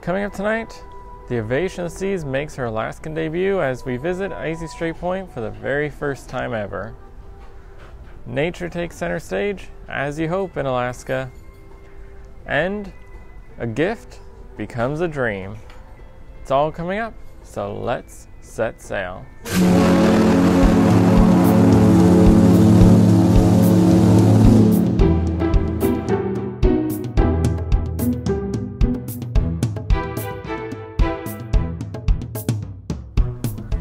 Coming up tonight, the Ovation of the Seas makes her Alaskan debut as we visit Icy Strait Point for the very first time ever. Nature takes center stage, as you hope, in Alaska. And a gift becomes a dream. It's all coming up, so let's set sail.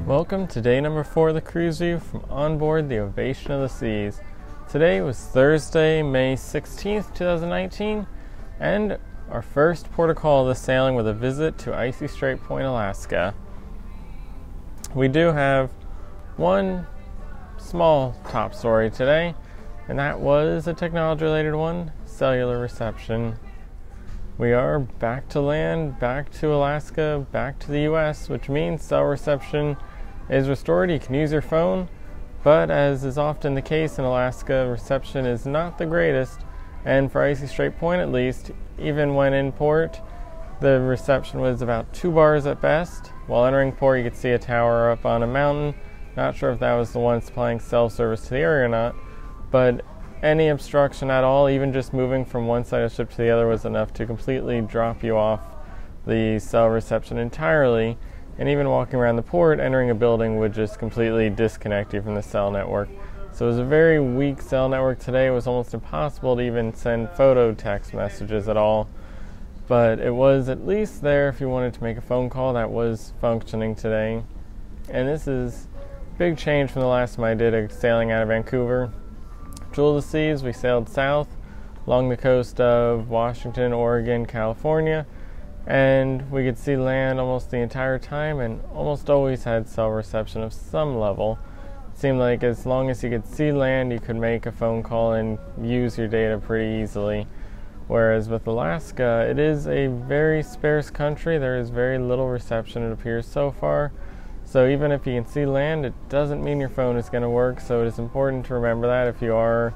Welcome to day number 4 of the cruise view from on board the Ovation of the Seas. Today was Thursday, May 16th, 2019, and our first port of call of the sailing with a visit to Icy Strait Point, Alaska. We do have one small top story today, and that was a technology-related one, cellular reception. We are back to land, back to Alaska, back to the US, which means cell reception is restored. You can use your phone, but as is often the case in Alaska, reception is not the greatest, and for Icy Strait Point at least, even when in port, the reception was about 2 bars at best. While entering port, you could see a tower up on a mountain. Not sure if that was the one supplying cell service to the area or not, but any obstruction at all, even just moving from one side of the ship to the other, was enough to completely drop you off the cell reception entirely. And even walking around the port, entering a building would just completely disconnect you from the cell network. So it was a very weak cell network today. It was almost impossible to even send photo text messages at all. But it was at least there if you wanted to make a phone call. That was functioning today. And this is a big change from the last time I did a sailing out of Vancouver. Jewel of the Seas, we sailed south along the coast of Washington, Oregon, California, and we could see land almost the entire time and almost always had cell reception of some level. It seemed like as long as you could see land, you could make a phone call and use your data pretty easily. Whereas with Alaska, it is a very sparse country. There is very little reception, it appears, so far. So even if you can see land, it doesn't mean your phone is going to work. So it is important to remember that if you are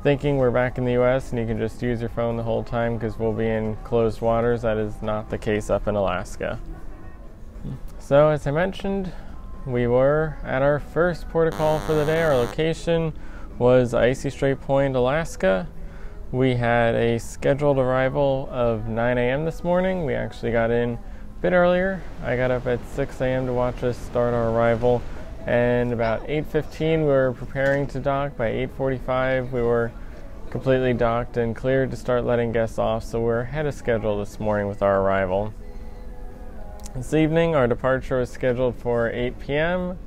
thinking we're back in the US and you can just use your phone the whole time because we'll be in closed waters. That is not the case up in Alaska. So as I mentioned, we were at our first port of call for the day. Our location was Icy Strait Point, Alaska. We had a scheduled arrival of 9 a.m. this morning. We actually got in a bit earlier. I got up at 6 a.m. to watch us start our arrival, and about 8:15 we were preparing to dock. By 8:45 we were completely docked and cleared to start letting guests off, so we're ahead of schedule this morning with our arrival. This evening our departure was scheduled for 8 p.m.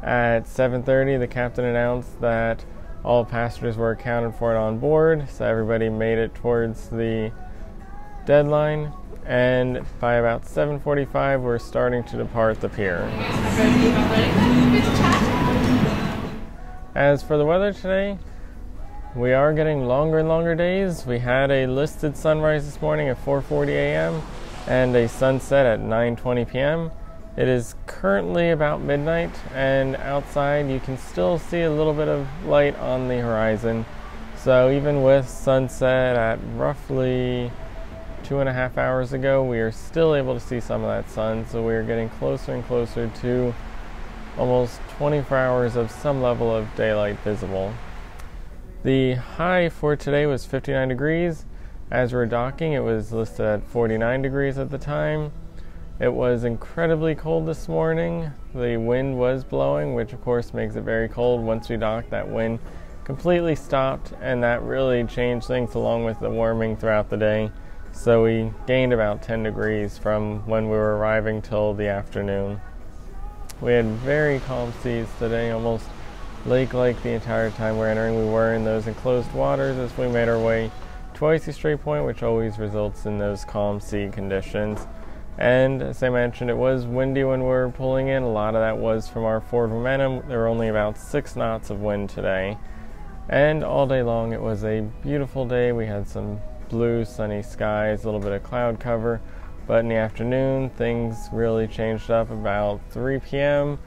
At 7:30 the captain announced that all passengers were accounted for on board, so everybody made it towards the deadline, and by about 7:45 we're starting to depart the pier. As for the weather today, we are getting longer and longer days. We had a listed sunrise this morning at 4:40 a.m. and a sunset at 9:20 p.m. It is currently about midnight, and outside you can still see a little bit of light on the horizon. So even with sunset at roughly 2.5 hours ago, we are still able to see some of that sun. So we are getting closer and closer to almost 24 hours of some level of daylight visible. The high for today was 59 degrees. As we were docking, it was listed at 49 degrees at the time. It was incredibly cold this morning. The wind was blowing, which of course makes it very cold. Once we docked, that wind completely stopped, and that really changed things along with the warming throughout the day. So we gained about 10 degrees from when we were arriving till the afternoon. We had very calm seas today, almost lake-like the entire time we're entering. We were in those enclosed waters as we made our way to Icy Strait Point, which always results in those calm sea conditions. And as I mentioned, it was windy when we were pulling in. A lot of that was from our forward momentum. There were only about 6 knots of wind today. And all day long it was a beautiful day. We had some blue sunny skies, a little bit of cloud cover, but in the afternoon things really changed up. About 3 p.m.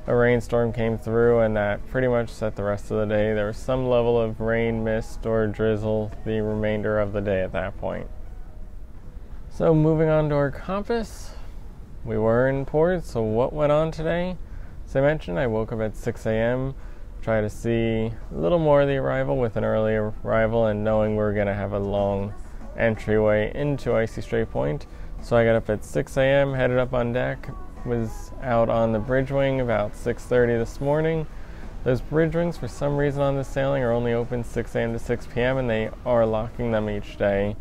a rainstorm came through, and that pretty much set the rest of the day. There was some level of rain, mist, or drizzle the remainder of the day at that point. So moving on to our compass, we were in port, so what went on today? As I mentioned, I woke up at 6 a.m., try to see a little more of the arrival with an early arrival and knowing we were going to have a long entryway into Icy Strait Point. So I got up at 6 a.m., headed up on deck, was out on the bridge wing about 6:30 this morning. Those bridge wings, for some reason on this sailing, are only open 6 a.m. to 6 p.m. and they are locking them each day.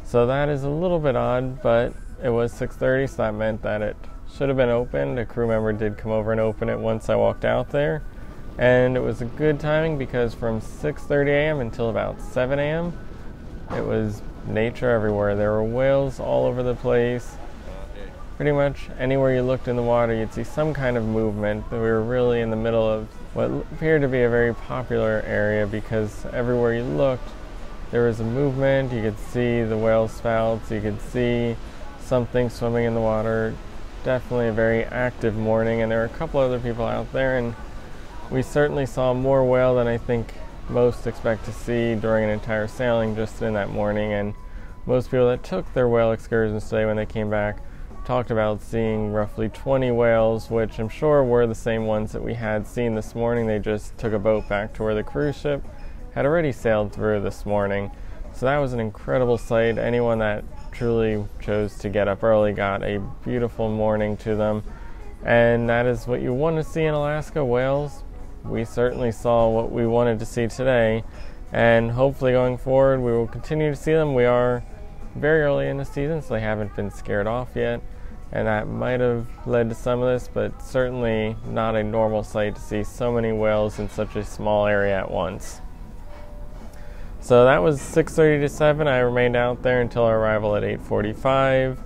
So that is a little bit odd, but it was 6:30, so that meant that it should have been opened. A crew member did come over and open it once I walked out there. And it was a good timing because from 6:30 a.m. until about 7 a.m., it was nature everywhere. There were whales all over the place. Pretty much anywhere you looked in the water, you'd see some kind of movement. We were really in the middle of what appeared to be a very popular area because everywhere you looked, there was a movement. You could see the whale spouts, you could see something swimming in the water. Definitely a very active morning, and there were a couple other people out there, and we certainly saw more whale than I think most expect to see during an entire sailing just in that morning. And most people that took their whale excursions today when they came back talked about seeing roughly 20 whales, which I'm sure were the same ones that we had seen this morning. They just took a boat back to where the cruise ship had already sailed through this morning. So that was an incredible sight. Anyone that truly chose to get up early got a beautiful morning to them. And that is what you want to see in Alaska, whales. We certainly saw what we wanted to see today. And hopefully going forward, we will continue to see them. We are very early in the season, so they haven't been scared off yet. And that might have led to some of this, but certainly not a normal sight to see so many whales in such a small area at once. So that was 6:30 to 7. I remained out there until our arrival at 8:45.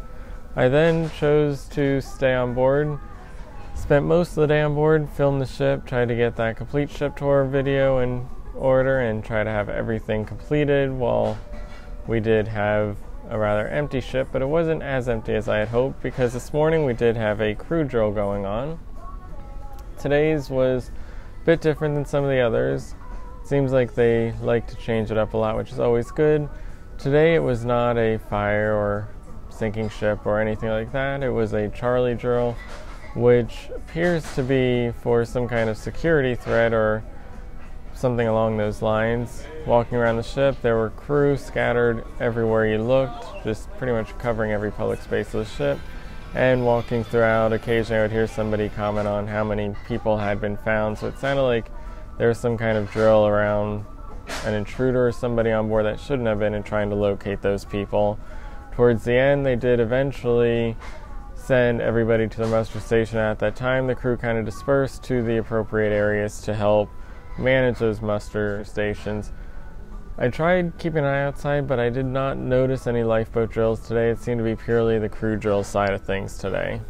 I then chose to stay on board. Spent most of the day on board, filmed the ship, tried to get that complete ship tour video in order and try to have everything completed while we did have a rather empty ship, but it wasn't as empty as I had hoped because this morning we did have a crew drill going on. Today's was a bit different than some of the others. Seems like they like to change it up a lot, which is always good. Today it was not a fire or sinking ship or anything like that. It was a Charlie drill, which appears to be for some kind of security threat or something along those lines. Walking around the ship, there were crew scattered everywhere you looked, just pretty much covering every public space of the ship. And walking throughout, occasionally I would hear somebody comment on how many people had been found, so it sounded like there was some kind of drill around an intruder or somebody on board that shouldn't have been and trying to locate those people. Towards the end, they did eventually send everybody to the muster station. At that time, the crew kind of dispersed to the appropriate areas to help manage those muster stations. I tried keeping an eye outside, but I did not notice any lifeboat drills today. It seemed to be purely the crew drill side of things today.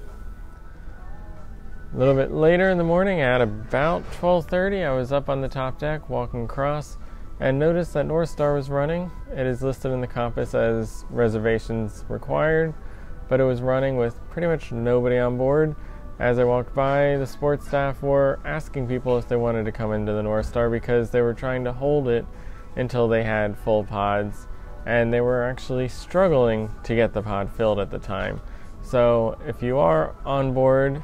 A little bit later in the morning, at about 12:30, I was up on the top deck walking across and noticed that North Star was running. It is listed in the compass as reservations required, but it was running with pretty much nobody on board. As I walked by, the sports staff were asking people if they wanted to come into the North Star because they were trying to hold it until they had full pods, and they were actually struggling to get the pod filled at the time. So if you are on board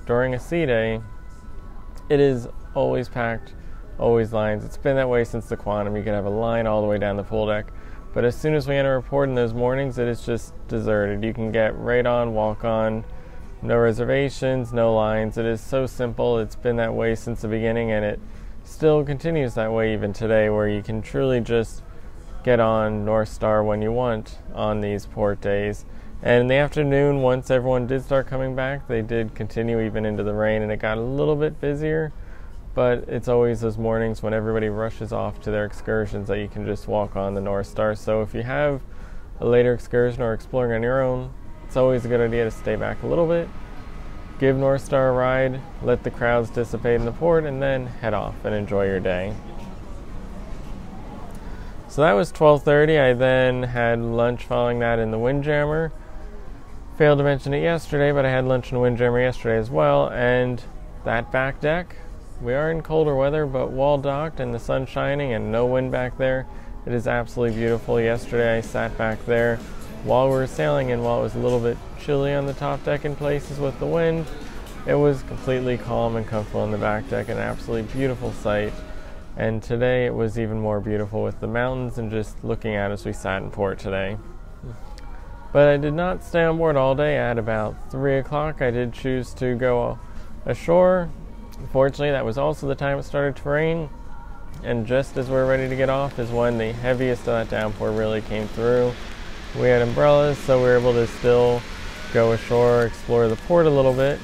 during a sea day, it is always packed, always lines. It's been that way since the Quantum. You can have a line all the way down the pool deck, but as soon as we enter a port in those mornings, it is just deserted. You can get right on, walk on, no reservations, no lines. It is so simple. It's been that way since the beginning, and it still continues that way even today, where you can truly just get on North Star when you want on these port days. And in the afternoon, once everyone did start coming back, they did continue even into the rain, and it got a little bit busier, but it's always those mornings when everybody rushes off to their excursions that you can just walk on the North Star. So if you have a later excursion or exploring on your own, it's always a good idea to stay back a little bit, give North Star a ride, let the crowds dissipate in the port, and then head off and enjoy your day. So that was 12:30. I then had lunch following that in the Windjammer. Failed to mention it yesterday, but I had lunch in the Windjammer yesterday as well. And that back deck, we are in colder weather, but wall docked and the sun shining and no wind back there. It is absolutely beautiful. Yesterday I sat back there while we were sailing and while it was a little bit chilly on the top deck in places with the wind, it was completely calm and comfortable on the back deck, an absolutely beautiful sight. And today it was even more beautiful with the mountains and just looking out as we sat in port today. But I did not stay on board all day. At about 3 o'clock I did choose to go ashore. Unfortunately, that was also the time it started to rain, and just as we were ready to get off is when the heaviest of that downpour really came through. We had umbrellas, so we were able to still go ashore, explore the port a little bit.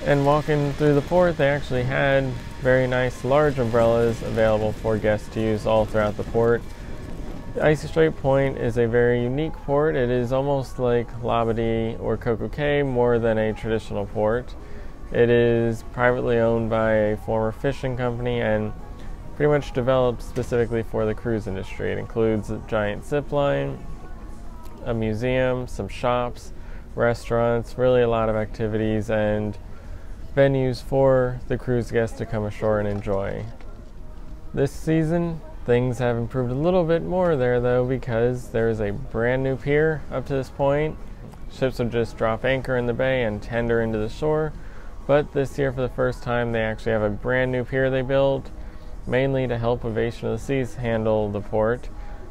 And walking through the port, they actually had very nice large umbrellas available for guests to use all throughout the port. Icy Strait Point is a very unique port. It is almost like Labadee or Coco Cay more than a traditional port. It is privately owned by a former fishing company and pretty much developed specifically for the cruise industry. It includes a giant zip line, a museum, some shops, restaurants, really a lot of activities and venues for the cruise guests to come ashore and enjoy. This season, things have improved a little bit more there though, because there is a brand new pier up to this point. Ships would just drop anchor in the bay and tender into the shore, but this year for the first time they actually have a brand new pier they built, mainly to help Ovation of the Seas handle the port.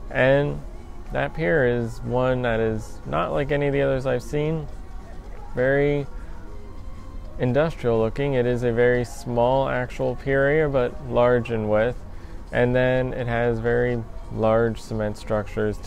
And that pier is one that is not like any of the others I've seen. Very industrial looking. It is a very small actual pier area, but large in width. And then it has very large cement structures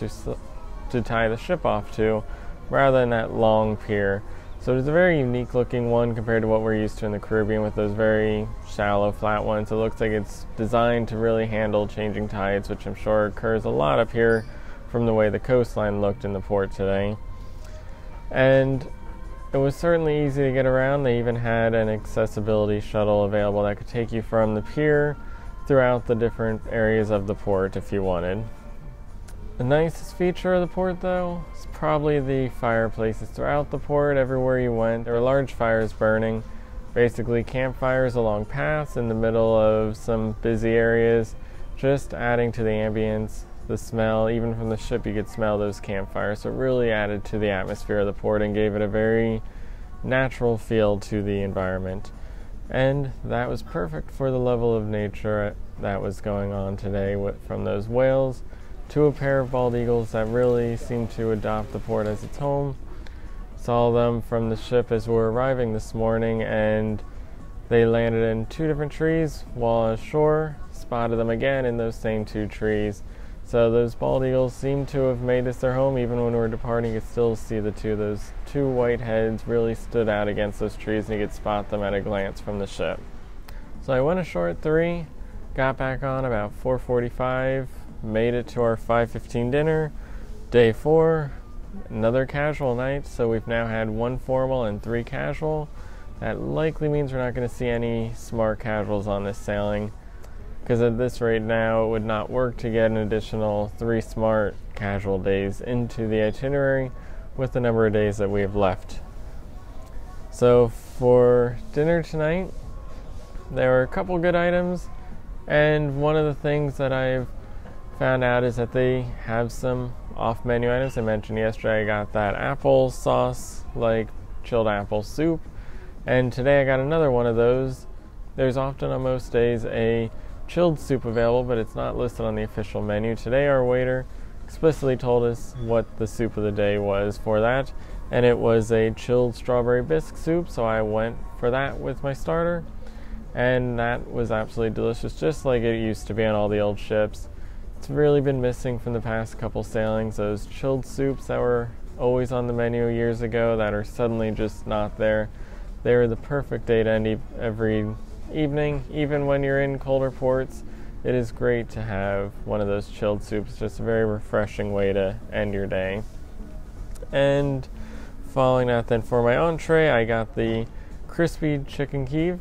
to tie the ship off to, rather than that long pier. So it's a very unique looking one compared to what we're used to in the Caribbean with those very shallow flat ones. It looks like it's designed to really handle changing tides, which I'm sure occurs a lot up here from the way the coastline looked in the port today. And it was certainly easy to get around. They even had an accessibility shuttle available that could take you from the pier throughout the different areas of the port if you wanted. The nicest feature of the port though is probably the fireplaces throughout the port. Everywhere you went there were large fires burning, basically campfires along paths in the middle of some busy areas, just adding to the ambience, the smell. Even from the ship you could smell those campfires, so it really added to the atmosphere of the port and gave it a very natural feel to the environment. And that was perfect for the level of nature that was going on today, from those whales to a pair of bald eagles that really seemed to adopt the port as its home. Saw them from the ship as we were arriving this morning, and they landed in 2 different trees while ashore. Spotted them again in those same 2 trees. So those bald eagles seem to have made this their home. Even when we were departing, you could still see those two white heads really stood out against those trees, and you could spot them at a glance from the ship. So I went ashore at 3, got back on about 4:45, made it to our 5:15 dinner. Day 4, another casual night, so we've now had 1 formal and 3 casual. That likely means we're not going to see any smart casuals on this sailing, because at this rate now it would not work to get an additional 3 smart casual days into the itinerary with the number of days that we have left. So for dinner tonight, there were a couple good items, and one of the things that I've found out is that they have some off-menu items. I mentioned yesterday I got that apple sauce, like chilled apple soup, and today I got another one of those. There's often on most days a chilled soup available, but it's not listed on the official menu. Today our waiter explicitly told us what the soup of the day was for that, and it was a chilled strawberry bisque soup, so I went for that with my starter, and that was absolutely delicious, just like it used to be on all the old ships. It's really been missing from the past couple sailings, those chilled soups that were always on the menu years ago that are suddenly just not there. They were the perfect day to end every evening. Even when you're in colder ports, it is great to have one of those chilled soups. Just a very refreshing way to end your day. And following that then, for my entree, I got the crispy chicken Kiev,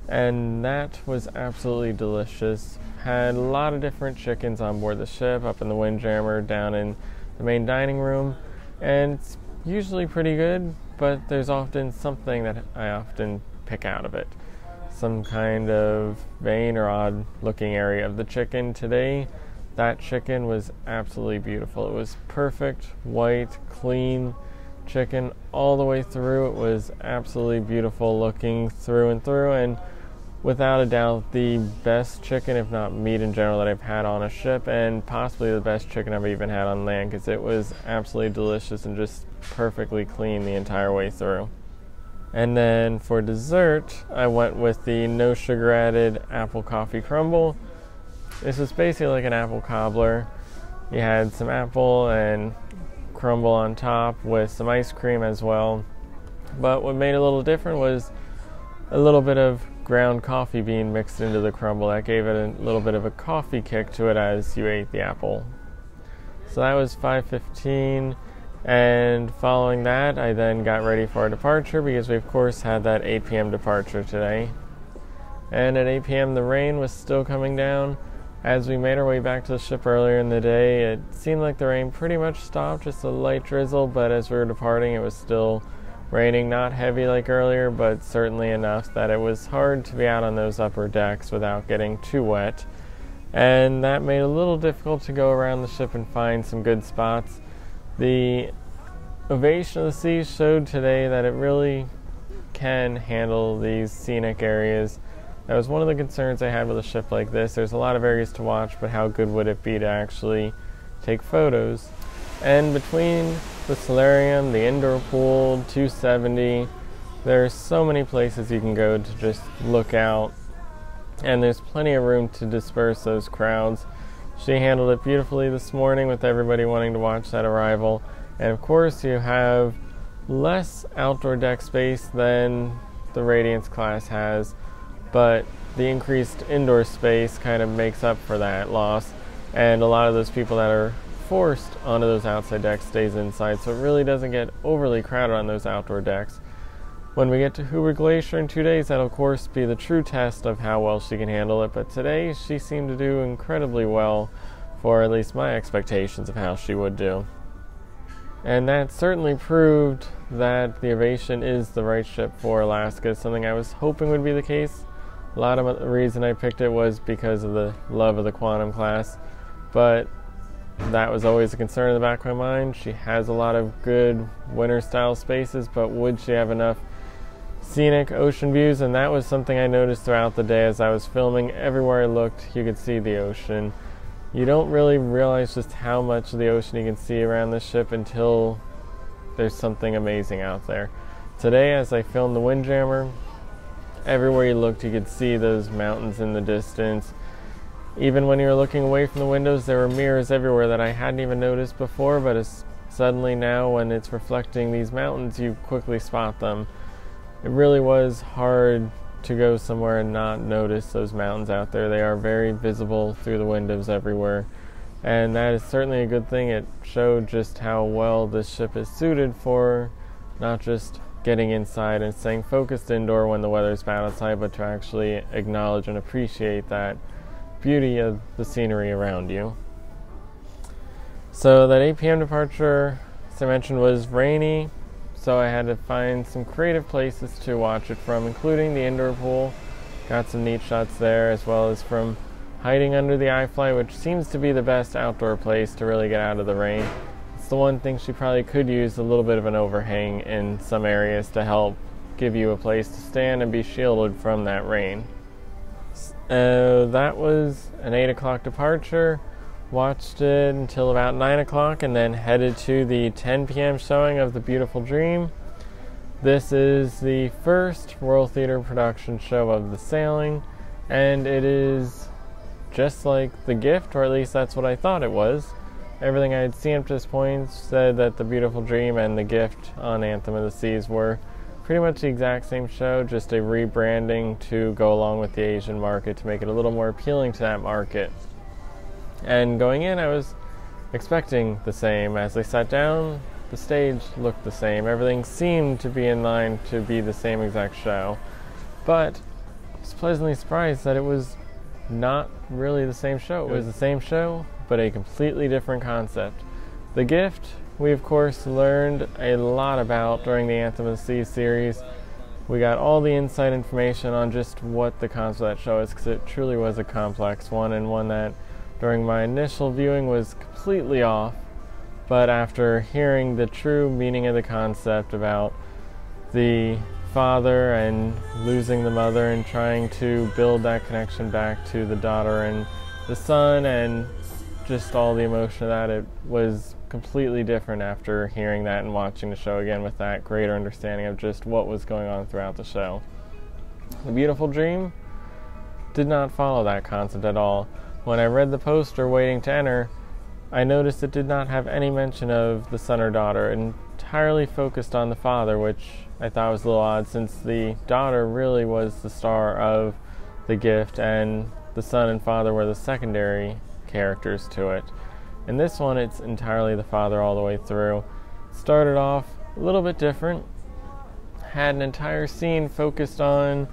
and that was absolutely delicious. Had a lot of different chickens on board the ship, up in the windjammer, down in the main dining room, and it's usually pretty good, but there's often something that I often pick out of it. Some kind of vein or odd looking area of the chicken. Today that chicken was absolutely beautiful. It was perfect, white, clean chicken all the way through. It was absolutely beautiful looking through and through, and without a doubt the best chicken, if not meat in general, that I've had on a ship, and possibly the best chicken I've even had on land, because it was absolutely delicious and just perfectly clean the entire way through. And then for dessert, I went with the no sugar added apple coffee crumble. This was basically like an apple cobbler. You had some apple and crumble on top with some ice cream as well. But what made it a little different was a little bit of ground coffee bean mixed into the crumble. That gave it a little bit of a coffee kick to it as you ate the apple. So that was 5:15, and following that I then got ready for our departure, because we of course had that 8 p.m. departure today. And at 8 p.m. the rain was still coming down. As we made our way back to the ship earlier in the day, it seemed like the rain pretty much stopped, just a light drizzle, but as we were departing it was still raining, not heavy like earlier, but certainly enough that it was hard to be out on those upper decks without getting too wet. And that made it a little difficult to go around the ship and find some good spots. The Ovation of the Seas showed today that it really can handle these scenic areas. That was one of the concerns I had with a ship like this. There's a lot of areas to watch, but how good would it be to actually take photos? And between the solarium, the indoor pool, 270, there's so many places you can go to just look out, and there's plenty of room to disperse those crowds. She handled it beautifully this morning with everybody wanting to watch that arrival. And of course you have less outdoor deck space than the Radiance class has, but the increased indoor space kind of makes up for that loss, and a lot of those people that are forced onto those outside decks stays inside, so it really doesn't get overly crowded on those outdoor decks. When we get to Hoover Glacier in 2 days, that'll of course be the true test of how well she can handle it, but today she seemed to do incredibly well for at least my expectations of how she would do. And that certainly proved that the Ovation is the right ship for Alaska, something I was hoping would be the case. A lot of the reason I picked it was because of the love of the Quantum class, but that was always a concern in the back of my mind. She has a lot of good winter style spaces, but would she have enough scenic ocean views? And that was something I noticed throughout the day as I was filming. Everywhere I looked you could see the ocean. You don't really realize just how much of the ocean you can see around this ship until there's something amazing out there. Today as I filmed the Windjammer, everywhere you looked you could see those mountains in the distance. Even when you were looking away from the windows, there were mirrors everywhere that I hadn't even noticed before, but suddenly now when it's reflecting these mountains, you quickly spot them. It really was hard to go somewhere and not notice those mountains out there. They are very visible through the windows everywhere, and that is certainly a good thing. It showed just how well this ship is suited for not just getting inside and staying focused indoor when the weather's bad outside, but to actually acknowledge and appreciate that beauty of the scenery around you. So that 8 p.m. departure, as I mentioned, was rainy, so I had to find some creative places to watch it from, including the indoor pool. Got some neat shots there, as well as from hiding under the iFly, which seems to be the best outdoor place to really get out of the rain. It's the one thing she probably could use a little bit of an overhang in some areas to help give you a place to stand and be shielded from that rain. That was an 8 o'clock departure. Watched it until about 9 o'clock and then headed to the 10 p.m. showing of The Beautiful Dream. This is the first Royal Theatre production show of the sailing, and it is just like The Gift, or at least that's what I thought it was. Everything I had seen up to this point said that The Beautiful Dream and The Gift on Anthem of the Seas were pretty much the exact same show, just a rebranding to go along with the Asian market to make it a little more appealing to that market. And going in, I was expecting the same. As I sat down, the stage looked the same. Everything seemed to be in line to be the same exact show. But I was pleasantly surprised that it was not really the same show. It was the same show, but a completely different concept. The Gift, we of course learned a lot about during the Anthem of the Seas series. We got all the inside information on just what the concept of that show is, because it truly was a complex one, and one that during my initial viewing was completely off, but after hearing the true meaning of the concept about the father and losing the mother and trying to build that connection back to the daughter and the son, and just all the emotion of that, it was completely different after hearing that and watching the show again with that greater understanding of just what was going on throughout the show. The Beautiful Dream did not follow that concept at all. When I read the poster waiting to enter, I noticed it did not have any mention of the son or daughter, entirely focused on the father, which I thought was a little odd since the daughter really was the star of the gift and the son and father were the secondary characters to it. In this one, it's entirely the father all the way through. Started off a little bit different, had an entire scene focused on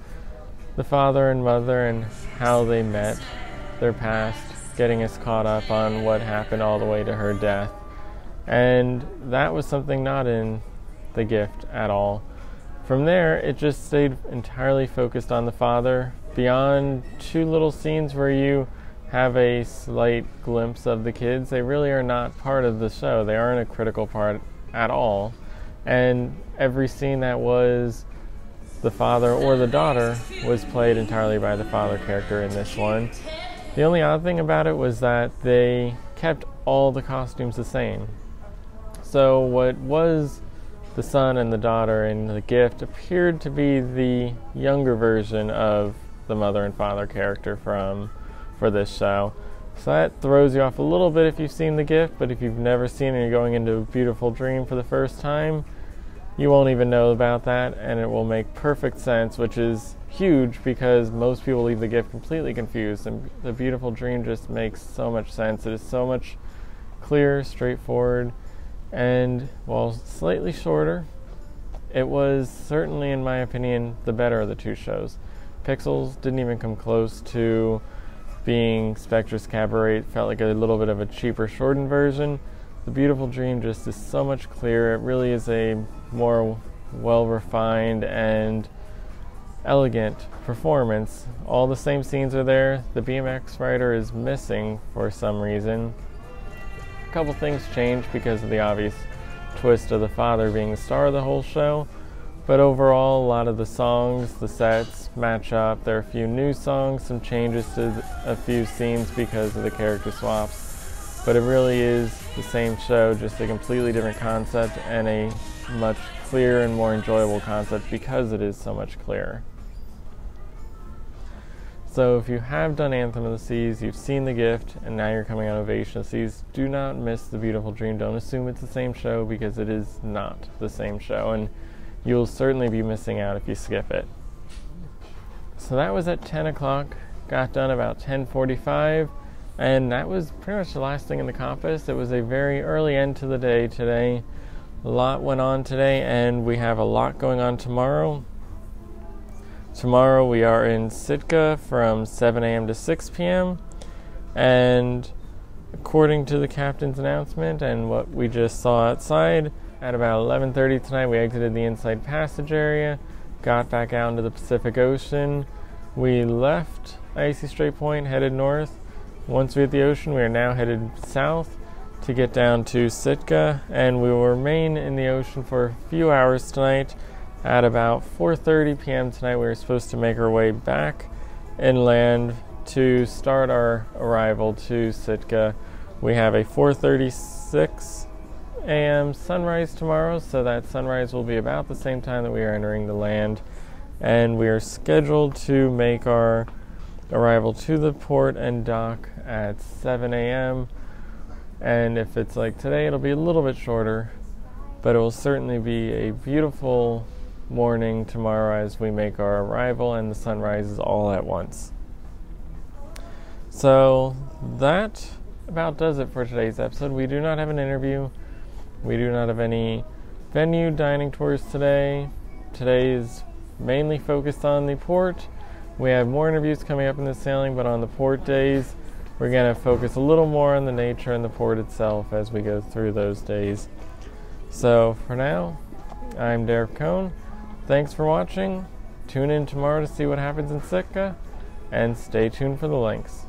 the father and mother and how they met, their past, getting us caught up on what happened all the way to her death. And that was something not in the gift at all. From there, it just stayed entirely focused on the father, beyond two little scenes where you have a slight glimpse of the kids. They really are not part of the show. They aren't a critical part at all. And every scene that was the father or the daughter was played entirely by the father character in this one. The only odd thing about it was that they kept all the costumes the same. So what was the son and the daughter in the gift appeared to be the younger version of the mother and father character for this show. So that throws you off a little bit if you've seen the gift, but if you've never seen it and you're going into a Beautiful Dream for the first time, you won't even know about that, and it will make perfect sense, which is huge because most people leave the gift completely confused, and the Beautiful Dream just makes so much sense. It is so much clearer, straightforward, and while slightly shorter, it was certainly, in my opinion, the better of the two shows. Pixels didn't even come close to being Spectre's Cabaret. Felt like a little bit of a cheaper, shortened version. The Beautiful Dream just is so much clearer. It really is a more well-refined and elegant performance. All the same scenes are there. The BMX rider is missing for some reason. A couple things changed because of the obvious twist of the father being the star of the whole show. But overall, a lot of the songs, the sets match up. There are a few new songs, some changes to a few scenes because of the character swaps. But it really is the same show, just a completely different concept and a much clearer and more enjoyable concept because it is so much clearer. So if you have done Anthem of the Seas, you've seen The Gift, and now you're coming on Ovation of the Seas, do not miss The Beautiful Dream. Don't assume it's the same show because it is not the same show. And you'll certainly be missing out if you skip it. So that was at 10 o'clock, got done about 10:45, and that was pretty much the last thing in the compass. It was a very early end to the day today. A lot went on today, and we have a lot going on tomorrow. Tomorrow we are in Sitka from 7 a.m. to 6 p.m., and according to the captain's announcement and what we just saw outside, at about 11:30 tonight, we exited the Inside Passage area, got back out into the Pacific Ocean. We left Icy Strait Point, headed north. Once we hit the ocean, we are now headed south to get down to Sitka, and we will remain in the ocean for a few hours tonight. At about 4:30 p.m. tonight, we are supposed to make our way back inland to start our arrival to Sitka. We have a 4:36 a.m. sunrise tomorrow, so that sunrise will be about the same time that we are entering the land, and we are scheduled to make our arrival to the port and dock at 7 a.m. and if it's like today, it'll be a little bit shorter, but it will certainly be a beautiful morning tomorrow as we make our arrival and the sun rises all at once. So that about does it for today's episode. We do not have an interview. We do not have any venue dining tours today. Today is mainly focused on the port. We have more interviews coming up in the sailing, but on the port days, we're going to focus a little more on the nature and the port itself as we go through those days. So for now, I'm Picone. Thanks for watching. Tune in tomorrow to see what happens in Sitka, and stay tuned for the links.